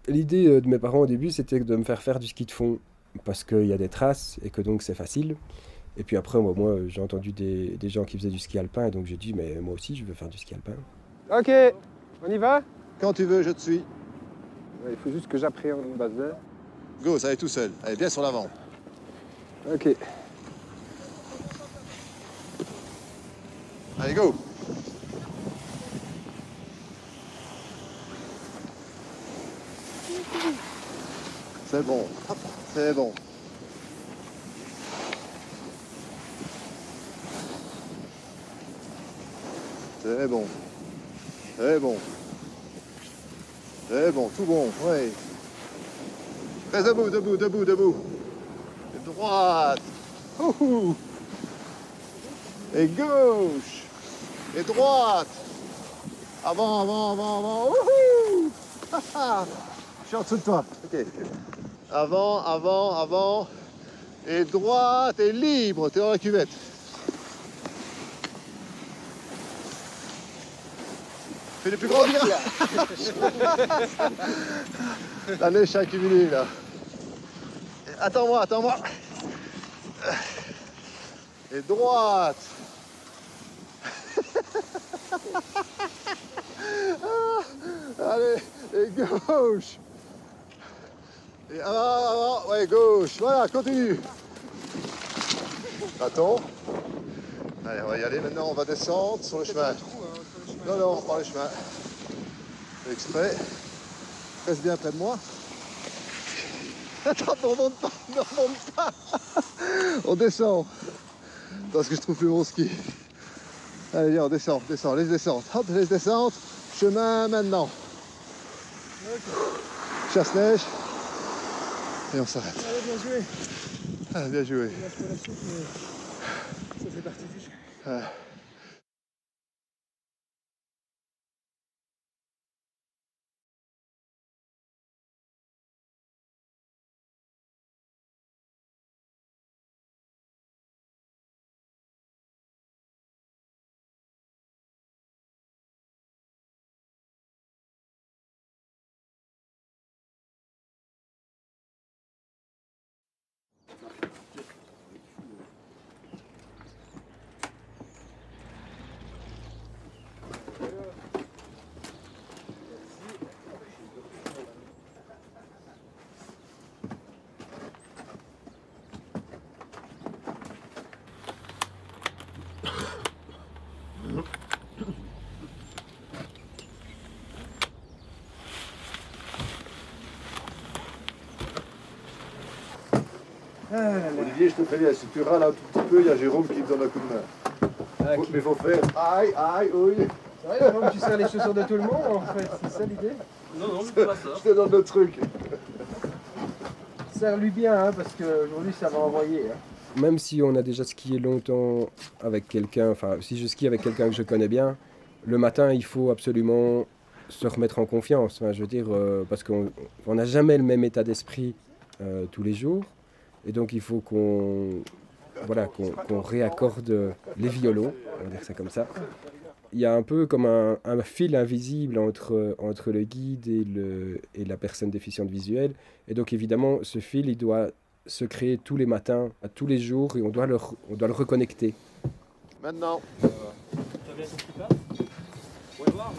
L'idée de mes parents au début, c'était de me faire faire du ski de fond, parce qu'il y a des traces et que donc c'est facile. Et puis après, moi j'ai entendu des gens qui faisaient du ski alpin, et donc j'ai dit, mais moi aussi, je veux faire du ski alpin. Ok, on y va? Quand tu veux, je te suis. Il faut juste que j'appréhende une base d'air. Go, ça va tout seul. Allez, bien sur l'avant. Ok. Allez, go. C'est bon. Hop, c'est bon. C'est bon. C'est bon. C'est bon, tout bon, ouais. Reste debout, debout, debout, debout. Et droite. Ouhou. Et gauche. Et droite. Avant, avant, avant, avant. Ouhou. Je suis en dessous de toi. Ok. Avant, avant, avant. Et droite et libre. T'es dans la cuvette. Fais les plus grands virages. La neige s'est accumulée là. Attends-moi, attends-moi. Et droite. Allez, et gauche. Et avant, avant, ouais, gauche. Voilà, continue. Attends. Allez, on va y aller maintenant, on va descendre sur le chemin. Non, non, par le chemin. Fais exprès. Reste bien près de moi. Attends, ne remonte pas, ne remonte pas. On descend. Parce que je trouve plus mon ski. Allez, viens, on descend, descend, laisse descendre. Hop, laisse descendre. Chemin maintenant. Chasse-neige. Et on s'arrête. Allez, bien joué. Ah, bien joué. Ça fait partie du jeu. Ah. Olivier, je te préviens, si tu râles un tout petit peu, il y a Jérôme qui te donne un coup de main. Ah, Mais il faut faire aïe, aïe, oui. C'est vrai, Jérôme, tu sers les chaussures de tout le monde en fait, c'est ça l'idée? Non, non, c'est pas ça. Je te donne le truc. Serre-lui bien, hein, parce qu'aujourd'hui ça va envoyer. Hein. Même si on a déjà skié longtemps avec quelqu'un, enfin si je skie avec quelqu'un que je connais bien, le matin il faut absolument se remettre en confiance. Enfin, je veux dire, parce qu'on n'a jamais le même état d'esprit tous les jours. Et donc il faut qu'on qu'on réaccorde les violons, on va dire ça comme ça. Il y a un peu comme un fil invisible entre le guide et la personne déficiente visuelle. Et donc évidemment, ce fil, il doit se créer tous les matins, à tous les jours, et on doit le reconnecter. Maintenant. Tu as bien compris pas? On va voir.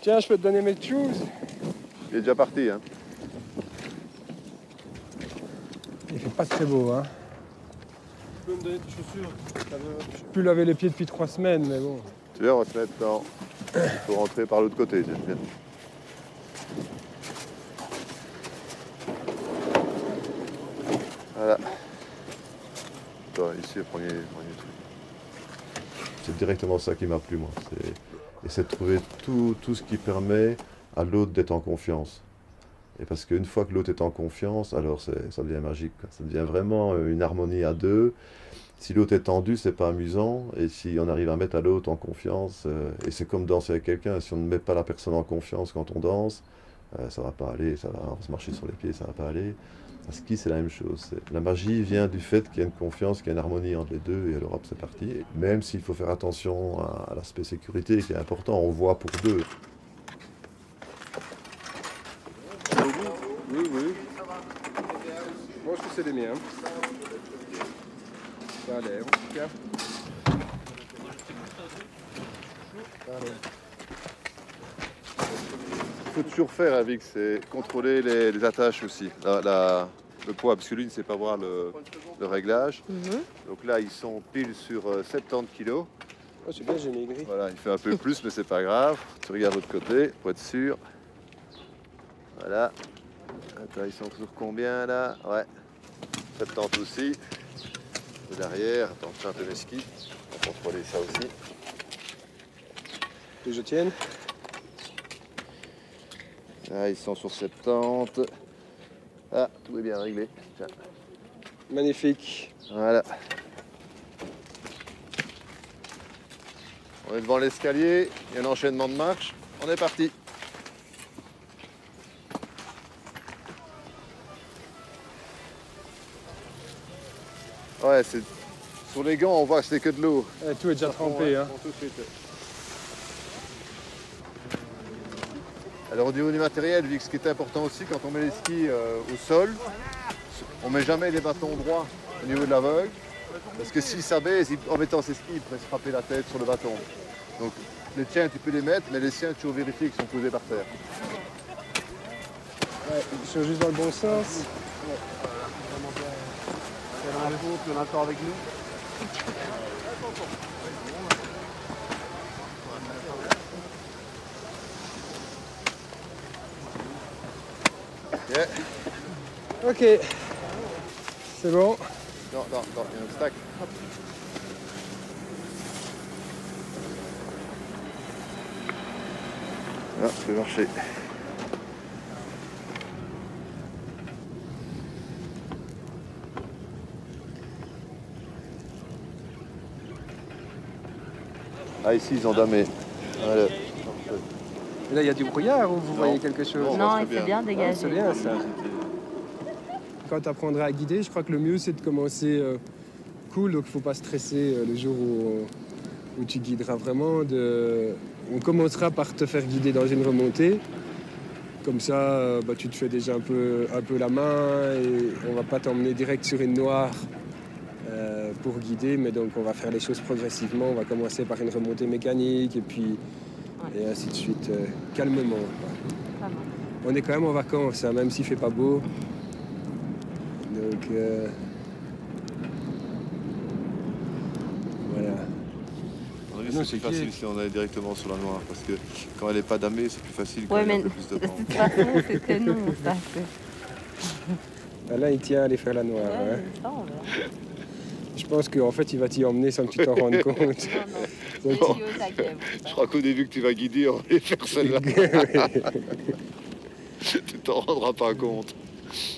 Tiens, je peux te donner mes shoes. Il est déjà parti, hein. Il fait pas très beau, hein. Tu peux me donner tes chaussures? Je peux plus laver les pieds depuis 3 semaines, mais bon. Tu viens, on va se mettre dans. Il faut rentrer par l'autre côté, tiens, viens. Voilà. Toi, ici, le premier truc. C'est directement ça qui m'a plu, moi. C'est de trouver tout ce qui permet à l'autre d'être en confiance. Et parce qu'une fois que l'autre est en confiance, alors ça devient magique, quoi. Ça devient vraiment une harmonie à deux. Si l'autre est tendu, c'est pas amusant. Et si on arrive à mettre à l'autre en confiance, et c'est comme danser avec quelqu'un, si on ne met pas la personne en confiance quand on danse, ça va pas aller, on va se marcher sur les pieds, ça va pas aller. À ski, c'est la même chose. La magie vient du fait qu'il y a une confiance, qu'il y a une harmonie entre les deux, et alors hop, c'est parti. Et même s'il faut faire attention à l'aspect sécurité qui est important, on voit pour deux. c'est les miens. Ça a l'air en tout cas. Il faut toujours faire avec, c'est contrôler les attaches aussi, le poids, parce que lui ne sait pas voir le réglage. Donc là, ils sont pile sur 70 kg. Oh, c'est bien, j'ai maigri. Voilà, il fait un peu plus, mais c'est pas grave. Tu regardes de l'autre côté pour être sûr. Voilà. Attends, ils sont sur combien là? Ouais. 70 aussi. De l'arrière. Attends, je fais un peu mes skis. On va contrôler ça aussi. Que je tienne. Là, ils sont sur 70. Ah, tout est bien réglé. Tiens. Magnifique. Voilà. On est devant l'escalier, il y a un enchaînement de marches. On est parti. Ouais, c'est sur les gants, on voit que c'est que de l'eau. Tout est déjà trempé. Hein. Alors au niveau du matériel, vu que ce qui est important aussi, quand on met les skis au sol, on ne met jamais les bâtons droits au niveau de l'aveugle. Parce que s'il s'abaisse, en mettant ses skis, il pourrait se frapper la tête sur le bâton. Donc les tiens, tu peux les mettre, mais les siens, tu vérifies qu'ils sont posés par terre. Ouais, ils sont juste dans le bon sens. On est encore avec nous. Yeah. Ok, c'est bon. Non, il y a un obstacle. Ah, ça peut marcher. Ah, ici, ils ont damé. Voilà. Et là, il y a du brouillard ou vous voyez quelque chose? Non, il fait bien dégager. C'est bien ça. Quand tu apprendras à guider, je crois que le mieux c'est de commencer cool, donc il ne faut pas stresser le jour où tu guideras vraiment. On commencera par te faire guider dans une remontée. Comme ça, tu te fais déjà un peu la main et on ne va pas t'emmener direct sur une noire pour guider, mais donc on va faire les choses progressivement. On va commencer par une remontée mécanique et puis et ainsi de suite, calmement. On est quand même en vacances, hein, même s'il ne fait pas beau. Donc voilà. Non, c'est plus facile si on est directement sur la noire, parce que quand elle n'est pas damée, c'est plus facile quand Ouais, il y a mais un peu plus de de temps. toute façon, c'est très non, ça. Ah, là, il tient à aller faire la noire. Ouais, Hein. ça, on verra. Je pense qu'en fait, il va t'y emmener sans que tu t'en rendes compte. Non, Donc, non. Et au taquet, Je crois qu'au début que tu vas guider, on va aller faire celle-là. Tu t'en rendras pas compte. Je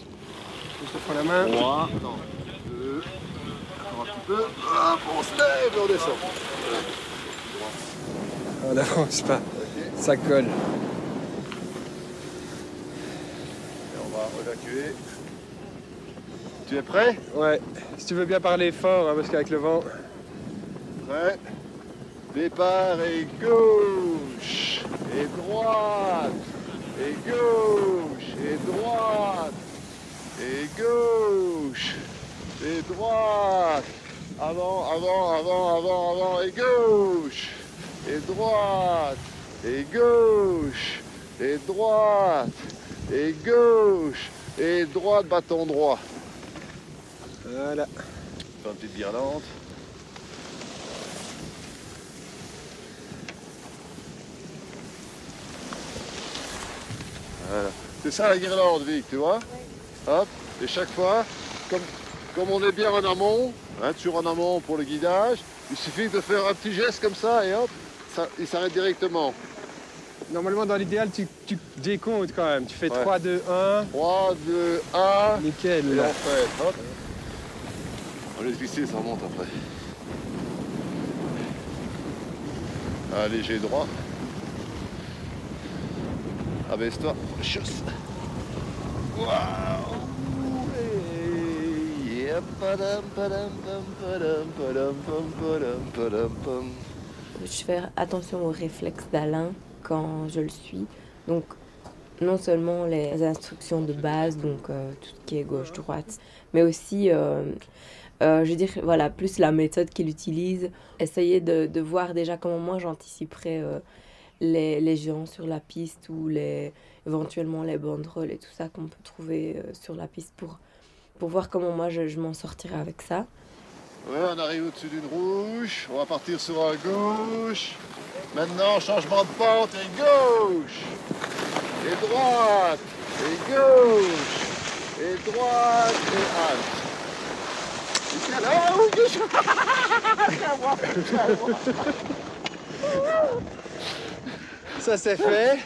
te prends la main. 3, 2, encore un petit peu. Hop, on se lève et on descend. On n'avance pas. Ça colle. Et on va évacuer. Tu es prêt? Ouais. Si tu veux bien parler fort, hein, parce qu'avec le vent. Prêt? Départ et gauche et droite et gauche et droite et gauche et droite. Avant, avant, avant, avant, avant et gauche et droite et gauche et droite et gauche et droite, bâton droit. Voilà. Faire une petite guirlande. Voilà. C'est ça la guirlande, Vic, tu vois? Hop. Et chaque fois, comme on est bien en amont, hein, toujours en amont pour le guidage, il suffit de faire un petit geste comme ça et hop, il s'arrête directement. Normalement, dans l'idéal, tu décomptes quand même. Tu fais 3, 2, 1. 3, 2, 1. Nickel. Et on fait, hop. On laisse glisser, ça remonte après. Un léger droit. Abaisse-toi. Chausse. Waouh. Yeah, padam, padam, pam, padam, padam, pam, padam, padam, pam. Je fais attention aux réflexes d'Alain quand je le suis. Donc, non seulement les instructions de base, donc tout ce qui est gauche-droite, mais aussi, je veux dire, voilà, plus la méthode qu'il utilise. Essayer de voir déjà comment moi j'anticiperais les gens sur la piste ou éventuellement les banderoles et tout ça qu'on peut trouver sur la piste pour voir comment moi je m'en sortirai avec ça. Ouais, on arrive au-dessus d'une rouge, on va partir sur un gauche. Maintenant, changement de pente et gauche. Et droite, et gauche, et droite, et halte. Ça c'est fait.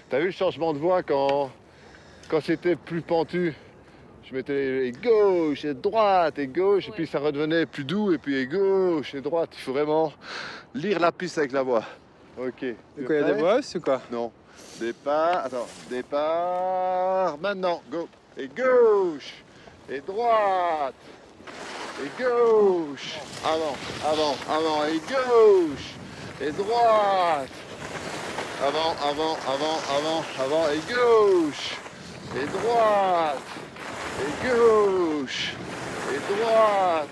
T'as vu le changement de voie quand c'était plus pentu? Je mettais et gauche, et droite, et gauche, et puis ça redevenait plus doux, et puis et gauche, et droite. Il faut vraiment lire la piste avec la voix. Ok. Donc il y a des bosses ou quoi? Non. Départ, attends, départ, maintenant, go. Et gauche, et droite, et gauche, avant, et gauche, et droite, avant, et gauche, et droite, et gauche, et droite,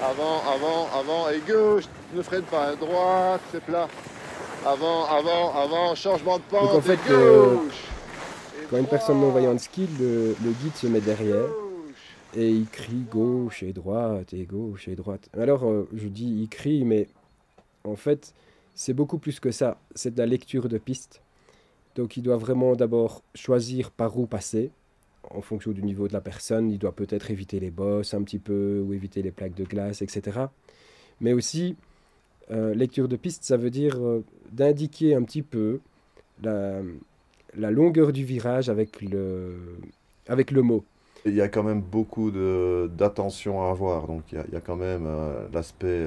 avant, et gauche, ne freine pas, à droite, c'est plat. Avant, changement de pente. Donc en fait, quand une personne non-voyante skie, le guide se met derrière et il crie gauche et droite et gauche et droite. Alors je dis il crie, mais en fait c'est beaucoup plus que ça. C'est de la lecture de piste. Donc il doit vraiment d'abord choisir par où passer. En fonction du niveau de la personne, il doit peut-être éviter les bosses un petit peu ou éviter les plaques de glace, etc. Mais aussi, lecture de piste, ça veut dire d'indiquer un petit peu la longueur du virage avec le mot. Il y a quand même beaucoup d'attention à avoir, donc il y a quand même l'aspect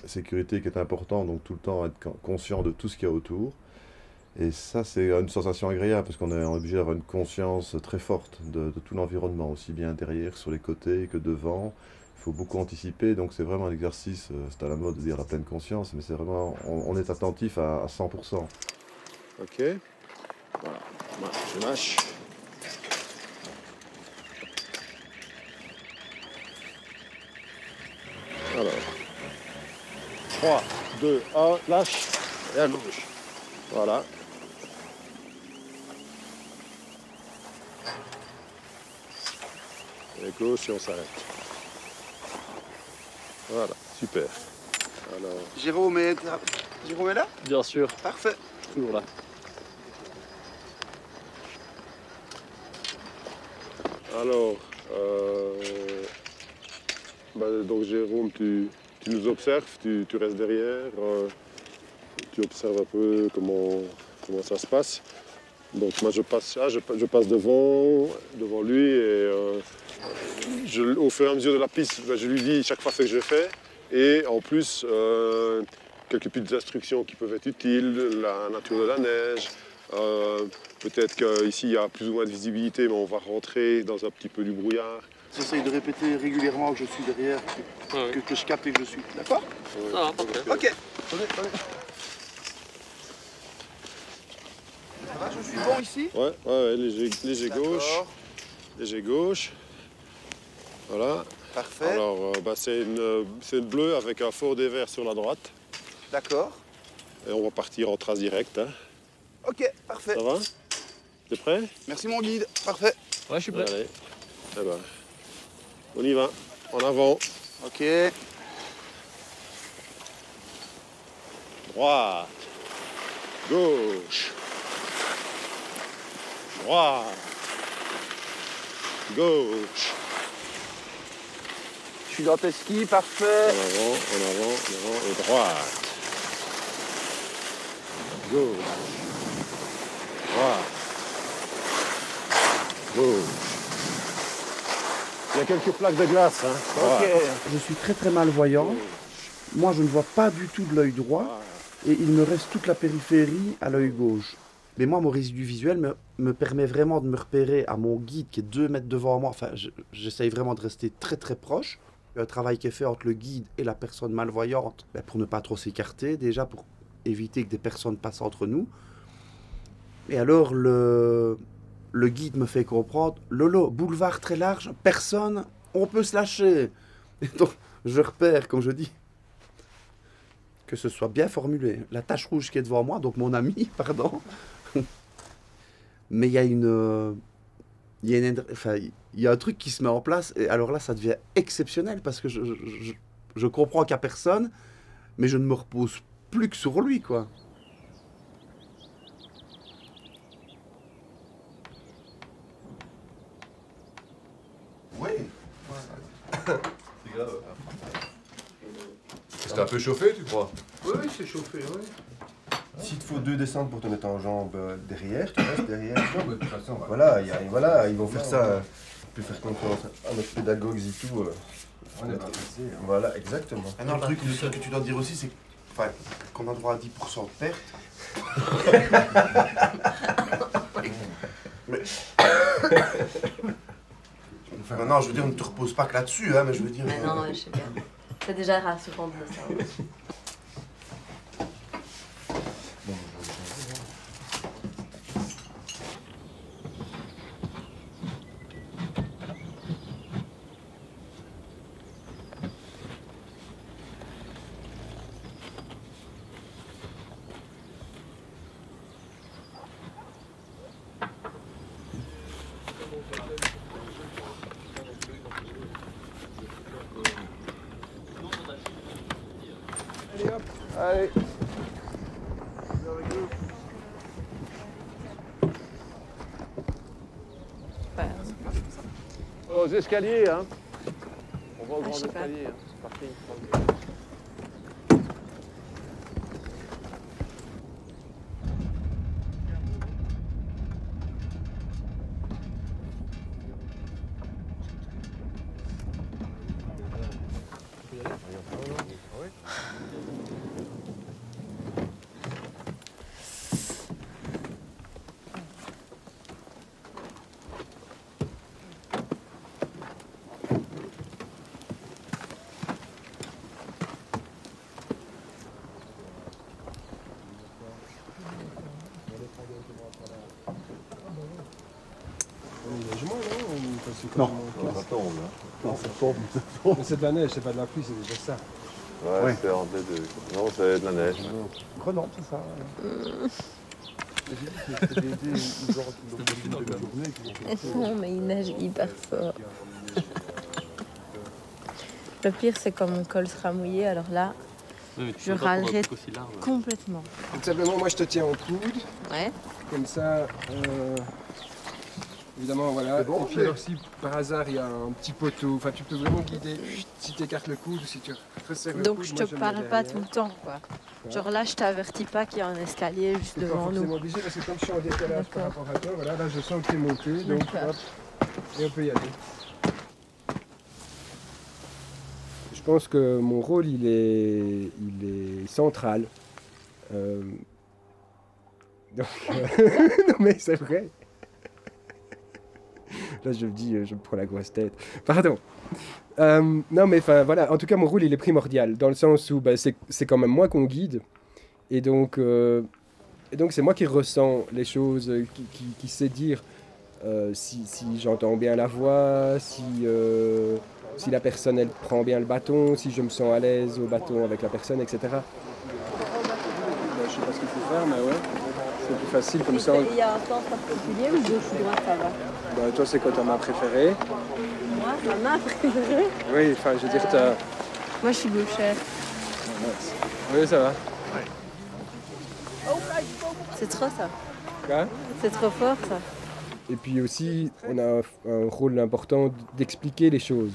sécurité qui est important, donc tout le temps être conscient de tout ce qu'il y a autour. Et ça, c'est une sensation agréable, parce qu'on est obligé d'avoir une conscience très forte de tout l'environnement, aussi bien derrière, sur les côtés que devant. Il faut beaucoup anticiper, donc c'est vraiment un exercice, c'est à la mode de dire la pleine conscience, mais c'est vraiment, on est attentif à 100%. Ok, voilà, je lâche. Alors, 3, 2, 1, lâche, et à gauche. Voilà. Et gauche et on s'arrête. Voilà, super. Alors... Jérôme est là? Bien sûr, Parfait. toujours là. Alors, donc Jérôme, tu nous observes, tu restes derrière, tu observes un peu comment ça se passe. Donc moi je passe devant lui et au fur et à mesure de la piste, je lui dis chaque fois ce que je fais et en plus quelques petites instructions qui peuvent être utiles, la nature de la neige, peut-être qu'ici il y a plus ou moins de visibilité mais on va rentrer dans un petit peu du brouillard. J'essaye de répéter régulièrement que je suis derrière, que je capte et que je suis. D'accord? Ça va, parfait. Ok. Attendez. Ça va, je suis bon ici? Ouais, léger gauche. Léger gauche. Voilà. Parfait. Alors, c'est une bleue avec un fort des verts sur la droite. D'accord. Et on va partir en trace directe. Hein. Ok, parfait. Ça va? T'es prêt? Merci mon guide. Parfait. Ouais, je suis prêt. Allez. Eh ben, on y va. En avant. Ok. Droite. Gauche. Droite. Gauche. Je suis dans tes skis, parfait. En avant et droite. Gauche. Droite. Gauche. Il y a quelques plaques de glace. Hein. Ok. Je suis très malvoyant. Moi, je ne vois pas du tout de l'œil droit. Et il me reste toute la périphérie à l'œil gauche. Mais moi, mon résidu visuel me permet vraiment de me repérer à mon guide qui est 2 mètres devant moi. Enfin, j'essaye vraiment de rester très proche. Il y a un travail qui est fait entre le guide et la personne malvoyante pour ne pas trop s'écarter, déjà pour éviter que des personnes passent entre nous. Et alors le guide me fait comprendre, Lolo, boulevard très large, personne, on peut se lâcher. Et donc je repère, comme je dis, que ce soit bien formulé. La tache rouge qui est devant moi, donc mon ami, pardon. Mais il y a un truc qui se met en place, et alors là, ça devient exceptionnel, parce que je comprends qu'il n'y a personne, mais je ne me repose plus que sur lui, quoi. Oui. C'est grave. C'était un peu chauffé, tu crois? Oui, c'est chauffé, oui. S'il te faut 2 descentes pour te mettre en jambe derrière, tu restes derrière. Non, de toute façon, voilà, ils vont faire ça. Tu peux faire confiance à notre pédagogue et tout. On est passé. Voilà, exactement. Ah non, le truc que tu dois dire aussi, c'est qu'on a droit à 10% de perte. Mais... Enfin, non, je veux dire, on ne te repose pas que là-dessus, hein, mais je veux dire... Mais non, je sais bien. C'est déjà rassurant de ça. Allez. Aux escaliers, hein. On va au grand escalier, hein. C'est parti. Non. Ça tombe, hein. Non, ça tombe. Mais c'est de la neige, c'est pas de la pluie, c'est déjà ça. Ouais, c'est entre les deux. Non, c'est de la neige. Prenons, c'est ça. Non, mais il neige hyper fort. Le pire, c'est quand mon col sera mouillé, alors là, je râlerai complètement. Donc simplement, moi je te tiens au coude, Ouais. comme ça, évidemment, voilà. Bon, et puis alors si par hasard il y a un petit poteau, enfin tu peux vraiment guider, si tu écartes le coude ou si tu resserres le coude. Donc je te moi, mets parle pas derrière. tout le temps, quoi. Genre là, je t'avertis pas qu'il y a un escalier juste C'est pas devant forcément nous. obligé parce que comme je suis en décalage par D'accord. rapport à toi, voilà, là je sens que tu es monté, donc D'accord. hop, et on peut y aller. Je pense que mon rôle il est central. Donc, non mais c'est vrai. Là je me dis, je me prends la grosse tête. Pardon. Non mais enfin voilà, en tout cas mon rôle il est primordial dans le sens où bah, c'est quand même moi qu'on guide et donc c'est moi qui ressens les choses, qui sait dire si j'entends bien la voix, si la personne elle prend bien le bâton, si je me sens à l'aise au bâton avec la personne, etc. Je sais pas ce qu'il faut faire mais ouais, c'est plus facile comme ça. Il y a un sens particulier ou gauche ou droite, ça va? Bah, toi c'est quoi ta main préférée? Moi, ma main préférée. Oui, enfin je veux dire t'as... Moi, je suis gauchère. Oui ça va. C'est trop ça. Quoi? C'est trop fort ça. Et puis aussi, on a un rôle important d'expliquer les choses.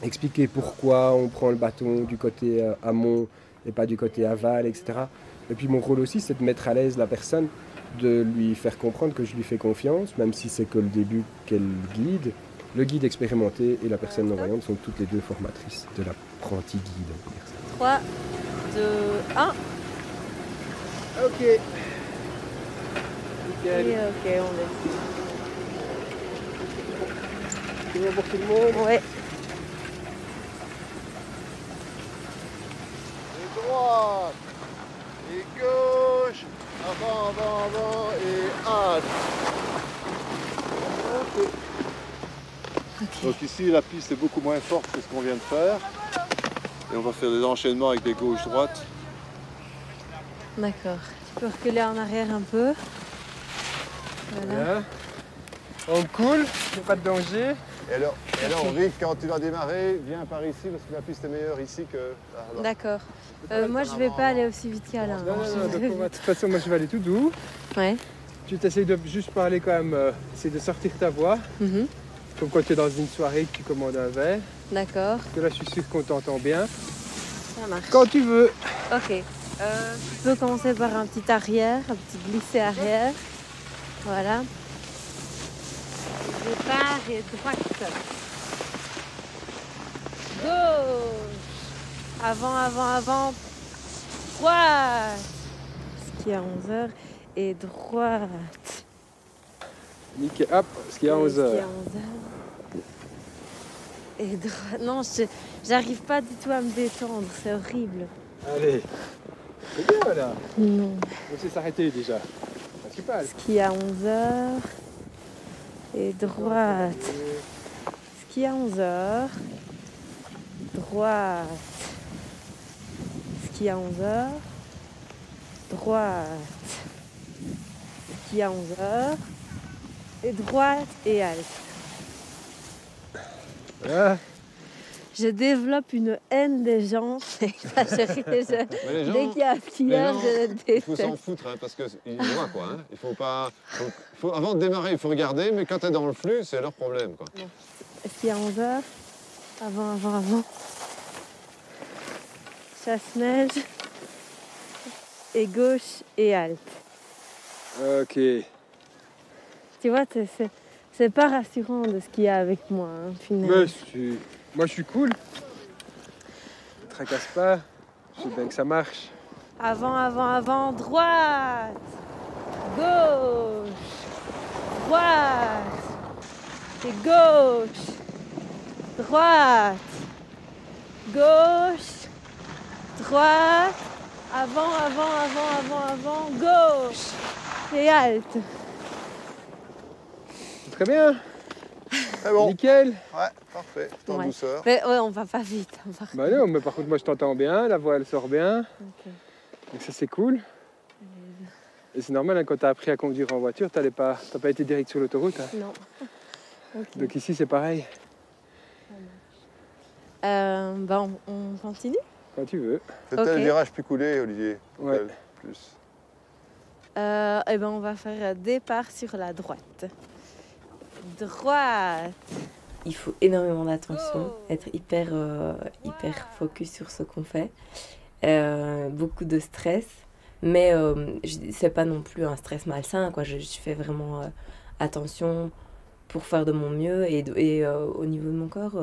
Expliquer pourquoi on prend le bâton du côté amont et pas du côté aval, etc. Et puis mon rôle aussi, c'est de mettre à l'aise la personne, de lui faire comprendre que je lui fais confiance, même si c'est que le début qu'elle guide. Le guide expérimenté et la personne non-voyante sont toutes les deux formatrices de l'apprenti guide. On peut dire ça. 3, 2, 1. Ok. Nickel. Et ok, on est. C'est bon pour tout le monde? Ouais. Et droite. Et gauche. Avant, avant, avant et halte. Ok. Donc ici, la piste est beaucoup moins forte que ce qu'on vient de faire. Et on va faire des enchaînements avec des gauches-droites. D'accord. Tu peux reculer en arrière un peu. Voilà. Voilà. On coule, il n'y a pas de danger. Et alors, Rick, quand tu vas démarrer, viens par ici parce que la piste est meilleure ici que là-bas. D'accord. Moi, je vais pas aller aussi vite qu'Alain. Non, donc de toute façon, moi je vais aller tout doux. Ouais. Tu t'essayes de juste parler quand même, essayer de sortir ta voix. Comme quand tu es dans une soirée que tu commandes un verre. D'accord. Parce que là, je suis sûr qu'on t'entend bien. Ça marche. Quand tu veux. Ok. Tu peux commencer par un petit arrière, un petit glissé arrière. Voilà. Départ et droite. Gauche. Avant, avant, avant. Droite. Ce qui est à 11h. Et droite. Nickel. Hop, ce qui est à 11h. Ce qui est à 11h. Et droite. Non, j'arrive pas du tout à me détendre. C'est horrible. Allez. C'est bien là. Non. On sait s'arrêter déjà. Principal. Ce qui est à 11h. Et droite. Ce qui est à 11h. Droite. Ce qui est à 11h. Droite. Ce qui est à 11h. Et droite et halte. Voilà. Je développe une haine des gens. Dès qu'il y a un skieur, je Il déteste. faut s'en foutre hein, parce qu'ils voient quoi. Hein. Il faut pas. Avant de démarrer, il faut regarder, mais quand tu es dans le flux, c'est leur problème. Quoi. Est-ce qu'il y a 11h? Avant. Chasse-neige. Et gauche et halte. Ok. Tu vois, c'est pas rassurant de ce qu'il y a avec moi, hein, finalement. Mais moi je suis cool. Ne te tracasse pas. Je sais bien que ça marche. Avant, droite. Gauche. Droite. Et gauche. Droite. Gauche. Droite. Avant. Gauche. Et halte. Très bien. C'est bon. Nickel. Ouais, parfait. En Ouais. douceur. Mais ouais, on va pas vite. Bah non, mais par contre moi je t'entends bien, la voix elle sort bien. Ok. Donc ça c'est cool. Et c'est normal, hein, quand tu as appris à conduire en voiture, t'as pas été direct sur l'autoroute. Hein. Non. Ok. Donc ici c'est pareil, On continue? quand tu veux. C'est Ok. le virage plus coulé, Olivier. Ouais. Plus. On va faire départ sur la droite. Droite. Il faut énormément d'attention, être hyper focus sur ce qu'on fait. Beaucoup de stress, mais c'est pas non plus un stress malsain, quoi. Je fais vraiment attention pour faire de mon mieux et au niveau de mon corps,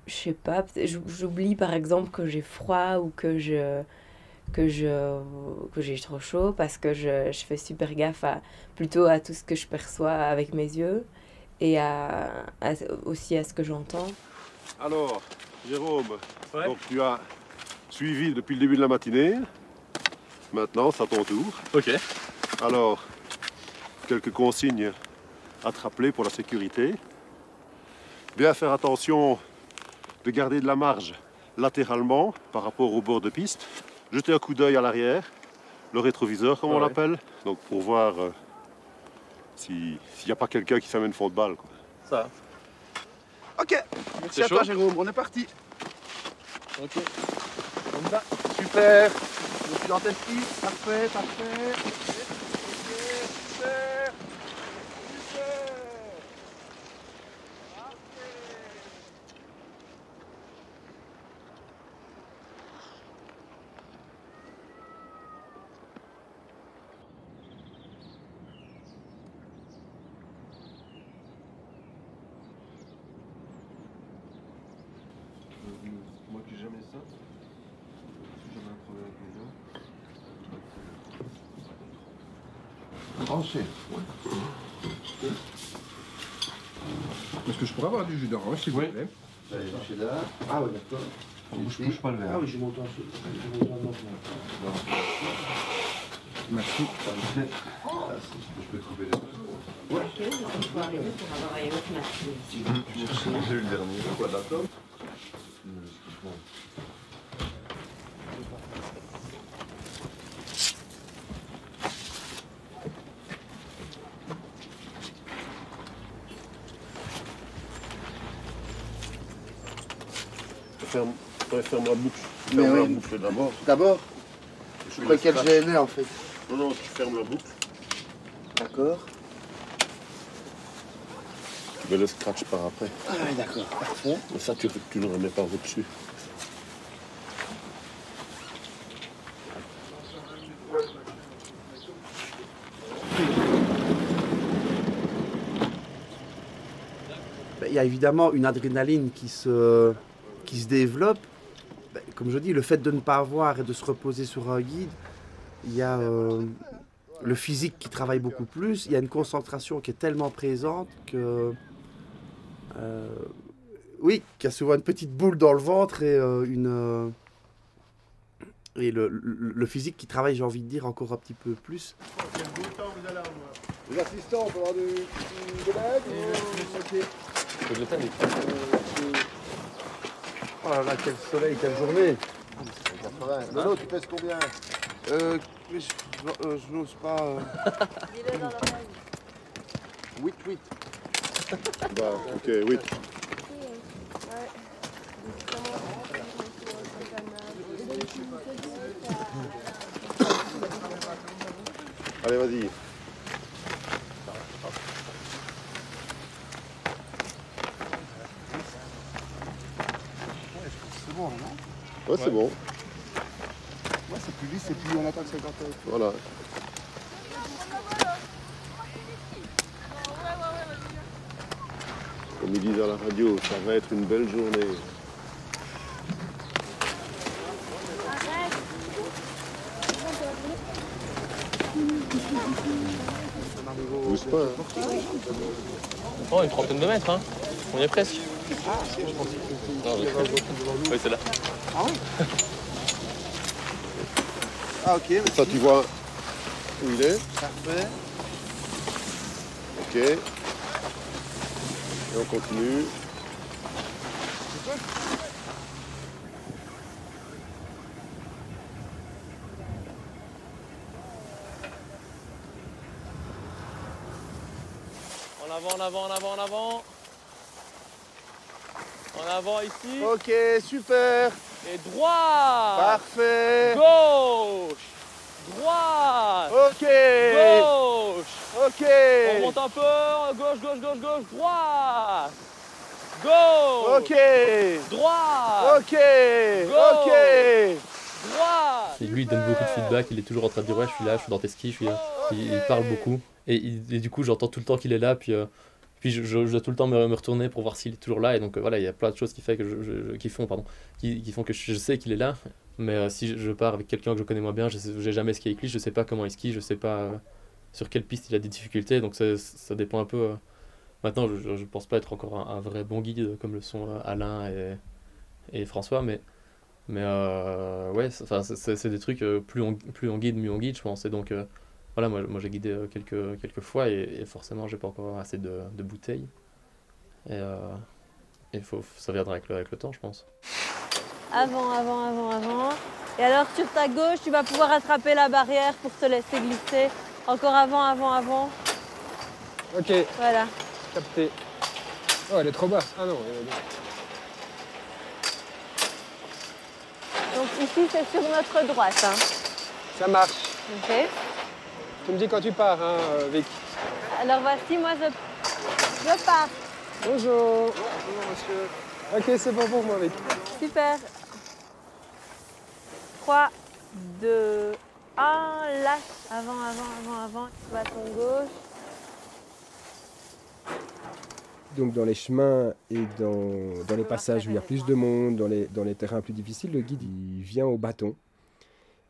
je sais pas, j'oublie par exemple que j'ai froid ou que j'ai trop chaud parce que je fais super gaffe plutôt à tout ce que je perçois avec mes yeux et aussi à ce que j'entends. Alors, Jérôme, Ouais. donc tu as suivi depuis le début de la matinée. Maintenant, c'est à ton tour. Ok. Alors, quelques consignes à te rappeler pour la sécurité. Bien faire attention de garder de la marge latéralement par rapport au bord de piste. Jeter un coup d'œil à l'arrière, le rétroviseur comme on Ouais. l'appelle, donc pour voir s'il n'y a pas quelqu'un qui s'amène fond de balle. Quoi. Ça. Ok, merci C'est à toi chaud Jérôme, on est parti. Ok. On y va. Super. Je suis dans tes skis, parfait. Moi qui jamais ça, si j'avais un problème avec les gens. Tranché. Est-ce que je pourrais avoir du jus d'orange s'il vous plaît? Ah ouais, d'accord. Je bouge pas le verre. Ah oui, j'ai monté un Merci. Je peux trouver les deux. Ok, il faut arriver pour avoir un autre match. J'ai eu le dernier. Quoi, d'accord? Ferme la boucle. Mais Ferme la oui. boucle d'abord. D'abord, je crois qu'elle gênait en fait. Non, non, tu fermes la boucle. D'accord. Tu mets le scratch par après. Ah ouais, d'accord, parfait. Et ça, tu ne remets pas au-dessus. Il y a évidemment une adrénaline qui se développe. Comme je dis, le fait de ne pas avoir et de se reposer sur un guide, il y a le physique qui travaille beaucoup plus, il y a une concentration qui est tellement présente que... oui, qu'il y a souvent une petite boule dans le ventre et et le physique qui travaille, j'ai envie de dire, encore un petit peu plus. Les assistants, on peut avoir de l'aide. Oh là là, quel soleil, quelle journée! 80. Lolo, tu pèses combien? Mais je n'ose pas. Dis-le dans l'oreille. 8. Bah, ok, oui. Allez, vas-y. C'est bon, non? Ouais, c'est bon. Ouais, c'est plus lisse et puis on attaque 50 euros. Voilà. Comme ils disent à la radio, ça va être une belle journée. Bouge pas, hein. Oh, une trentaine de mètres, hein. On y est presque. Oui, c'est là. Ah, ok, merci. Ça, tu vois où il est. Parfait. Ok. Et on continue. En avant, en avant, en avant, en avant. En avant ici. Ok, super. Et droit. Parfait. Gauche. Droite. Ok. Gauche. Ok. On monte un peu. Gauche, gauche, gauche, gauche. Droite. Gauche. Ok. Droite. Ok. Go. Ok. Droite. Et lui, il donne beaucoup de feedback, il est toujours en train de dire ouais, je suis là, je suis dans tes skis, je suis là. Il parle beaucoup. Et du coup, j'entends tout le temps qu'il est là, puis je dois tout le temps me retourner pour voir s'il est toujours là. Et donc voilà, il y a plein de choses qui font que je sais qu'il est là. Mais si je pars avec quelqu'un que je connais moins bien, j'ai jamais skié avec lui, je sais pas comment il skie, je sais pas sur quelle piste il a des difficultés. Donc ça dépend un peu. Maintenant, je pense pas être encore un vrai bon guide comme le sont Alain et François, mais ouais, c'est des trucs, plus on guide, mieux on guide, je pense. Et donc, voilà, moi j'ai guidé quelques fois et forcément, j'ai pas encore assez de bouteilles. Et ça viendra avec le temps, je pense. Avant, avant, avant, avant. Et alors sur ta gauche, tu vas pouvoir attraper la barrière pour te laisser glisser. Encore avant, avant, avant. Ok, Voilà. capté. Oh, elle est trop basse. Ah non, elle est bien. Donc ici, c'est sur notre droite. Hein. Ça marche. Ok. Tu me dis quand tu pars, hein, Vic. Alors voici, moi je pars. Bonjour. Bonjour, monsieur. Ok, c'est bon pour moi, Vic. Super. 3, 2, 1, lâche. Avant, avant, avant, avant. Bâton gauche. Donc dans les chemins et dans les passages où il y a plus de monde, dans les terrains plus difficiles, le guide il vient au bâton.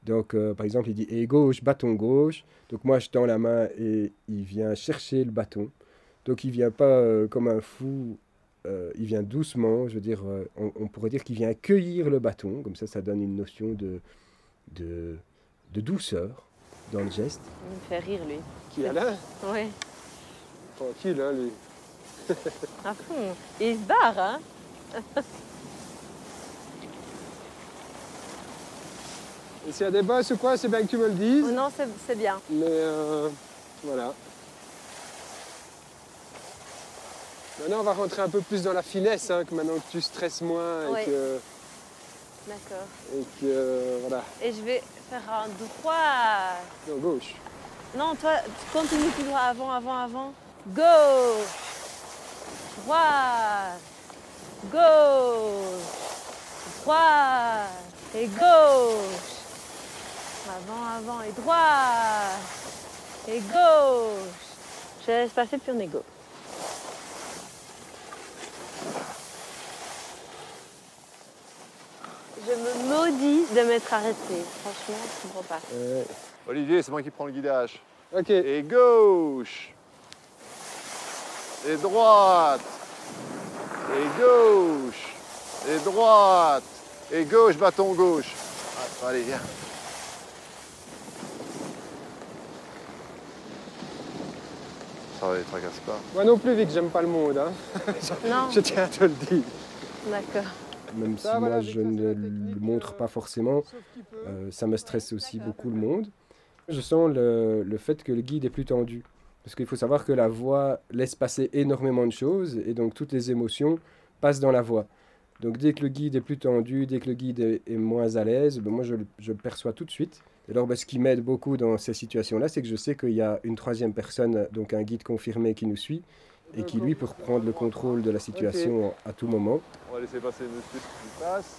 Donc par exemple il dit « et gauche, bâton gauche ». Donc moi je tends la main et il vient chercher le bâton. Donc il vient pas comme un fou, il vient doucement, je veux dire, on pourrait dire qu'il vient accueillir le bâton. Comme ça donne une notion de douceur. dans le geste. Il me fait rire, lui. Qui, Alain? Oui, Tranquille, hein, lui. à fond. Et il se barre, hein. Et s'il y a des bosses ou quoi, c'est bien que tu me le dises. Oh non, c'est bien. Mais voilà. Maintenant, on va rentrer un peu plus dans la finesse, hein, que maintenant que tu stresses moins Oui. et que... D'accord. Et que, voilà, Et je vais faire un droit. non, gauche. Non, toi, tu continues tout droit, avant. Gauche. Droite. Gauche. Droite. Et gauche. Avant et droite. Et gauche. Je laisse passer puis on est go. Je me maudis de m'être arrêtée. Franchement, je comprends pas. Olivier, c'est moi qui prends le guidage. Ok. Et gauche. Et droite. Et gauche. Et droite. Et gauche, bâton gauche. Ah, allez, viens. Ça va, les tracasse pas. Moi non plus, Vic, j'aime pas le monde. Hein. Non. Je tiens à te le dire. D'accord. Même si Ça, voilà, moi Vic, je ça, c'est ne la le technique, montre pas forcément, sauf qu'il peut. ça me stresse aussi beaucoup le monde. Je sens le fait que le guide est plus tendu. Parce qu'il faut savoir que la voix laisse passer énormément de choses et donc toutes les émotions passent dans la voix. Donc dès que le guide est plus tendu, dès que le guide est moins à l'aise, ben moi je le perçois tout de suite. Et alors ben, ce qui m'aide beaucoup dans ces situations-là, c'est que je sais qu'il y a une troisième personne, donc un guide confirmé qui nous suit et qui lui peut reprendre le contrôle de la situation à tout moment. On va laisser passer monsieur qui passe.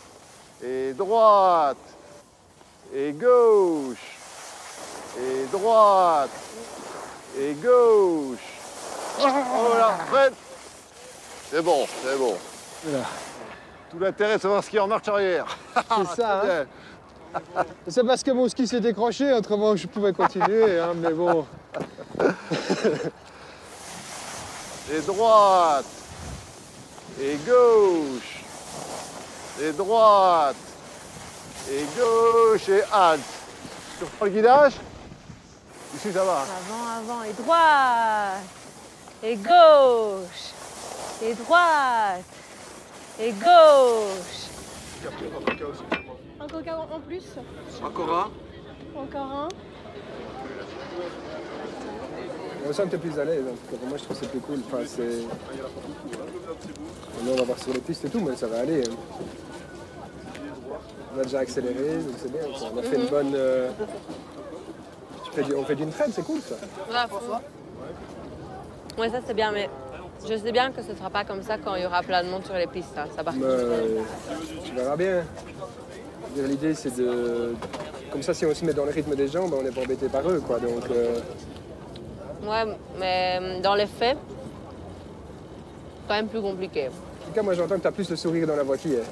Et droite. Et gauche. Et droite. Et gauche. Oh là, prête. C'est bon, c'est bon. Voilà. Tout l'intérêt de savoir ce qu'il y a en marche arrière. C'est ça, hein. C'est parce que mon ski s'est décroché, autrement je pouvais continuer, hein, mais bon. Et droite. Et gauche. Et droite. Et gauche. Et halte. Tu reprends le guidage? Ici, ça va. Avant et droite. Et gauche. Et droite. Et gauche. Encore qu'un en plus. Encore un. Encore un. On sent que t'es plus à l'aise, en tout cas. Pour moi, je trouve que c'est plus cool. Enfin, c'est... Maintenant, on va voir sur les pistes et tout, mais ça va aller. Hein. On a déjà accéléré, donc c'est bien. Quoi. On a fait une bonne... On fait d'une traîne, c'est cool, ça. Ouais, ça c'est bien, mais je sais bien que ce sera pas comme ça quand il y aura plein de monde sur les pistes. Hein. Ça part tout seul. Tu verras bien. L'idée, c'est de... Comme ça, si on se met dans le rythme des gens, ben, on n'est pas embêté par eux, quoi. Donc... Ouais, mais dans les faits, quand même plus compliqué. En tout cas, moi, j'entends que tu as plus le sourire dans la voiture.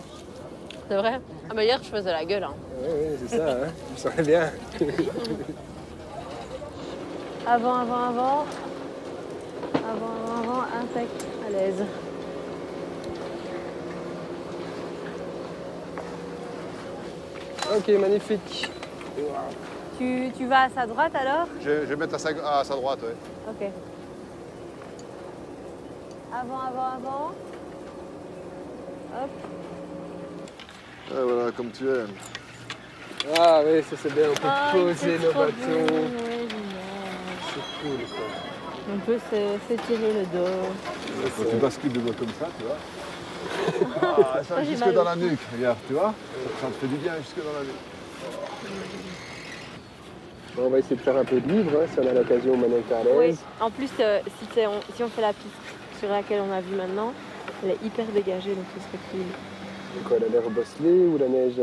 C'est vrai? Ah, mais hier, je faisais la gueule. Hein. Oui, c'est ça, hein. Je me sens bien. Avant, impec, à l'aise. Ok, magnifique. Tu vas à sa droite alors? Je vais mettre à sa droite, oui. Ok. Avant. Hop. Et voilà, comme tu aimes. Ah oui, ça c'est bien, on peut poser nos trop bâtons. bon, ouais, génial. C'est cool, quoi. On peut s'étirer le dos. Quand tu bascules de dos comme ça, tu vois. Ah, ça j'ai jusque mal dans au la cou. nuque, regarde, tu vois. Ça te fait du bien jusque dans la nuque. Bon, on va essayer de faire un peu de libre, hein, si on a l'occasion maintenant que t'es à Oui, l'aise. en plus, si on fait la piste sur laquelle on a vu maintenant, elle est hyper dégagée, donc ce serait cool. C'est quoi, elle a l'air bosselée ou la neige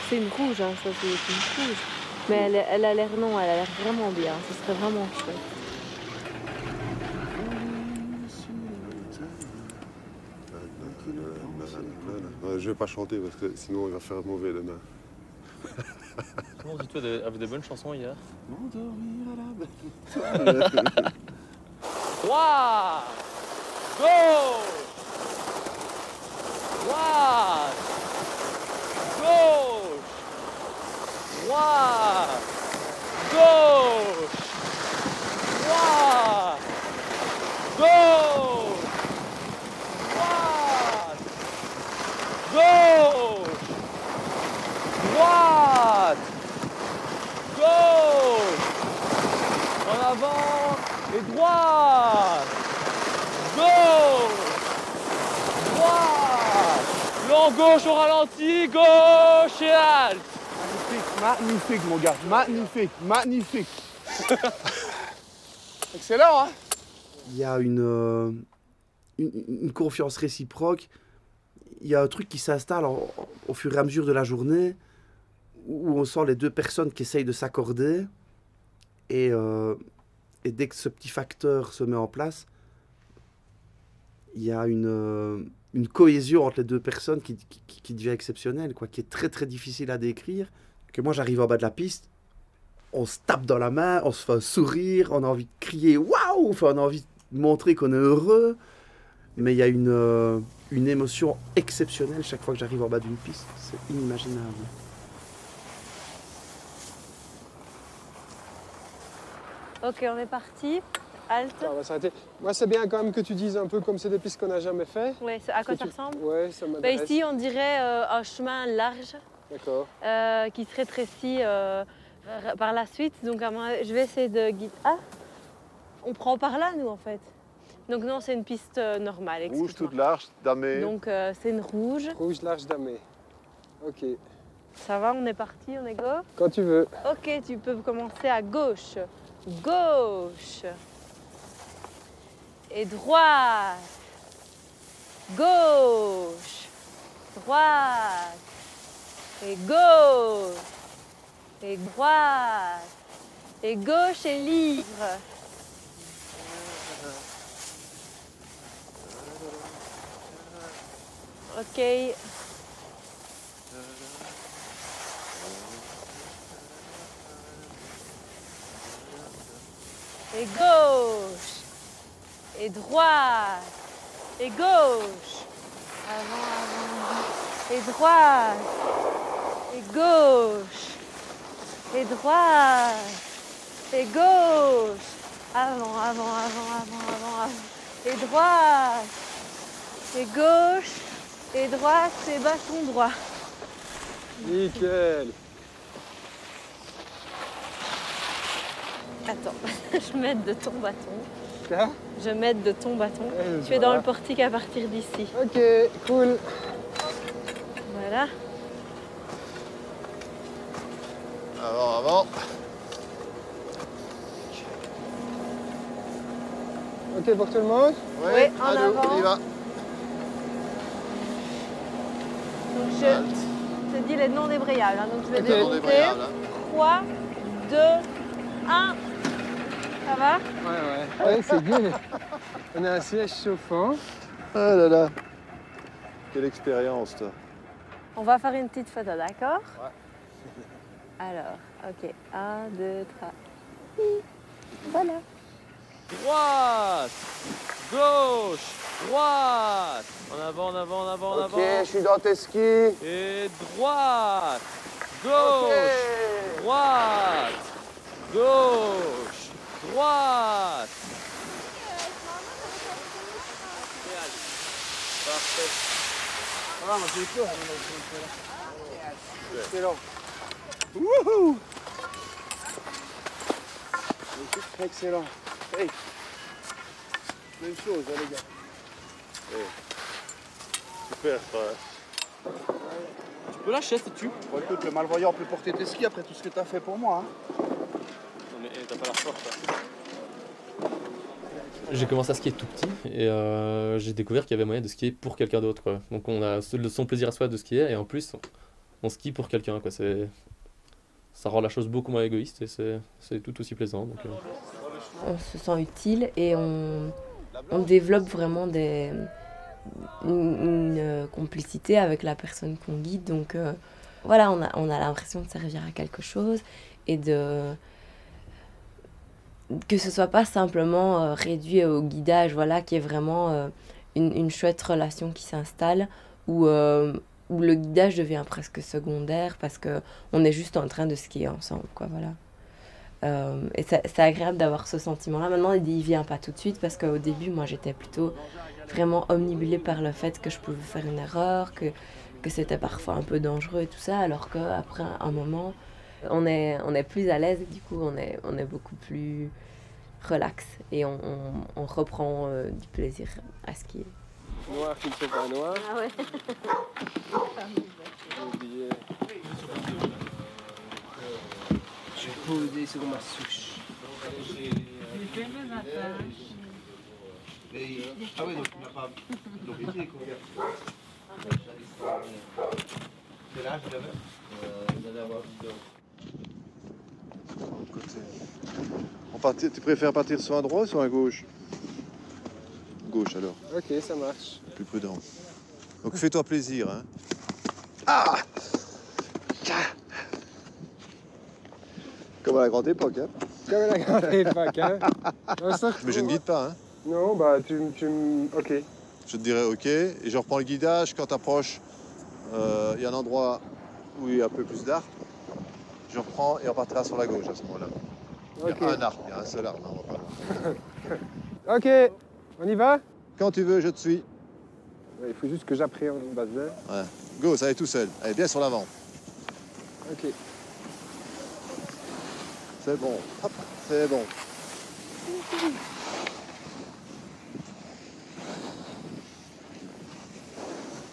C'est une rouge, hein, ça c'est une rouge. Mais elle a l'air vraiment bien, ce serait vraiment chouette. Je vais pas chanter parce que sinon il va faire mauvais demain. Comment dis-toi avec des bonnes chansons hier? 3, gauche, droite, gauche, droite, Gauche. Droite. Gauche. Droite. Gauche. Droite. Gauche. En avant et droite. Gauche. Droite. Long gauche au ralenti. Gauche et halte. Magnifique, magnifique mon gars, magnifique, magnifique. Excellent, hein? Il y a une confiance réciproque. Il y a un truc qui s'installe au fur et à mesure de la journée où on sent les deux personnes qui essayent de s'accorder. Et dès que ce petit facteur se met en place, il y a une cohésion entre les deux personnes qui devient exceptionnelle, quoi, qui est très très difficile à décrire. Que moi j'arrive en bas de la piste, on se tape dans la main, on se fait un sourire, on a envie de crier waouh, enfin, on a envie de montrer qu'on est heureux. Mais il y a une émotion exceptionnelle chaque fois que j'arrive en bas d'une piste. C'est inimaginable. Ok, on est parti. Halte. On va s'arrêter. Moi, c'est bien quand même que tu dises un peu comme c'est des pistes qu'on n'a jamais fait. Ouais, à quoi ça ressemble? Ouais, ça m'intéresse. Ici, on dirait un chemin large. D'accord. Qui se rétrécit par la suite. Donc, je vais essayer de guider. Ah, on prend par là, nous, en fait. Donc, non, c'est une piste normale. Rouge toute large, damé. Donc, c'est une rouge. Rouge large damé. Ok. Ça va, on est parti, on est go? Quand tu veux. Ok, tu peux commencer à gauche. Gauche. Et droite. Gauche. Droite. Et gauche. Et droite. Et gauche et libre. Ok. Et gauche. Et droite. Et gauche. Avant, avant. Et droite. Et gauche. Et droite. Et gauche. Avant, avant, avant, avant, avant. Et droite. Et gauche. Et droite. Et bâton droit. Nickel. Attends, je m'aide de ton bâton. Quoi? Je m'aide de ton bâton. Tu es dans le portique à partir d'ici. Ok, cool. Voilà. Avant, avant. Ok pour tout le monde? Oui, en allô, avant. on y va. Donc je te dis les noms débrayables. Hein. Donc je vais Ok, non démonter. débrayable, hein. 3, 2, 1. Ça va? Ouais, c'est good. On a un siège chauffant. Ah là là. Quelle expérience, toi. On va faire une petite photo, d'accord? Ouais. Alors, ok. 1, 2, 3. Voilà. Droite. Gauche. Droite. En avant, en avant, en avant, en avant. Ok, je suis dans tes skis. Et droite. Gauche. Droite. Gauche. Droite. Parfait. Ah, moi j'ai peur. Excellent. Wouhou! Excellent. Hey. Même chose, hein, les gars. Hey. Super, frère. Tu peux lâcher si tu. Bon, écoute, le malvoyant peut porter tes skis après tout ce que tu as fait pour moi. Hein. Non mais t'as pas la force. J'ai commencé à skier tout petit et j'ai découvert qu'il y avait moyen de skier pour quelqu'un d'autre, quoi. Donc on a son plaisir à soi de skier et en plus on skie pour quelqu'un, quoi. Ça rend la chose beaucoup moins égoïste et c'est tout aussi plaisant. Donc, On se sent utile et on développe vraiment une complicité avec la personne qu'on guide. Donc voilà, on a l'impression de servir à quelque chose et que ce soit pas simplement réduit au guidage, voilà, qu'il y ait vraiment une chouette relation qui s'installe où le guidage devient presque secondaire parce qu'on est juste en train de skier ensemble, quoi, voilà. Et c'est agréable d'avoir ce sentiment-là. Maintenant, il vient pas tout de suite parce qu'au début, moi, j'étais plutôt vraiment omnibulée par le fait que je pouvais faire une erreur, que c'était parfois un peu dangereux et tout ça, alors qu'après un moment, on est plus à l'aise, du coup, on est beaucoup plus relax et on reprend du plaisir à skier. Noir qui ne fait pas noir. Ah ouais. J'ai oublié. Je vais poser sur ma souche. Ah oui, donc tu n'as pas l'origine, quoi. Quel âge il avait? Il allait avoir 10 ans. Tu préfères partir sur un droit ou sur un gauche? Gauche alors. Ok, ça marche. Plus prudent. Donc fais-toi plaisir. Hein. Ah! Comme à la grande époque. Hein. Comme à la grande époque, hein. Mais je ne guide pas. Hein. Non, bah ok. Je te dirais ok, et je reprends le guidage. Quand tu approches, il y a un endroit où il y a un peu plus d'arbres. Je reprends et on partira sur la gauche à ce moment-là. Okay. Il y a un arbre, il y a un seul arbre. Non, on va pas Ok, on y va? Quand tu veux, je te suis. Il faut juste que j'appréhende le bazin. Ouais. Go, ça va tout seul. Allez, bien sur l'avant. Ok. C'est bon. Hop, c'est bon.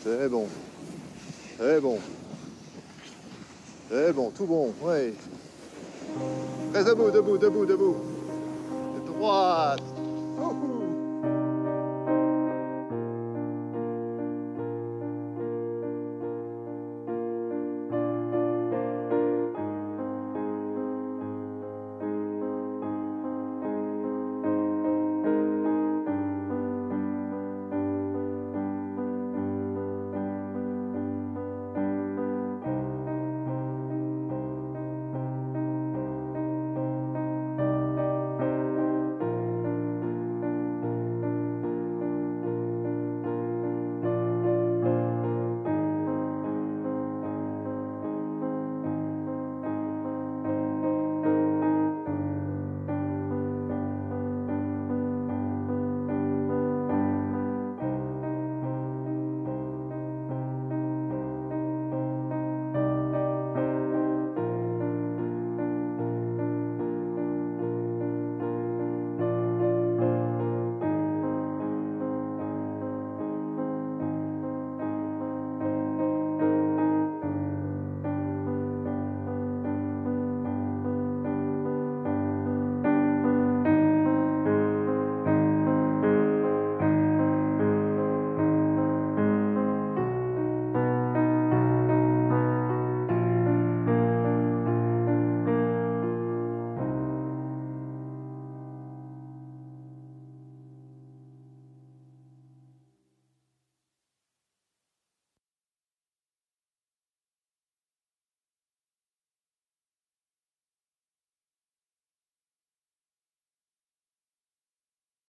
C'est bon. C'est bon. C'est bon, tout bon, oui. Reste debout, debout, debout, debout. Droite.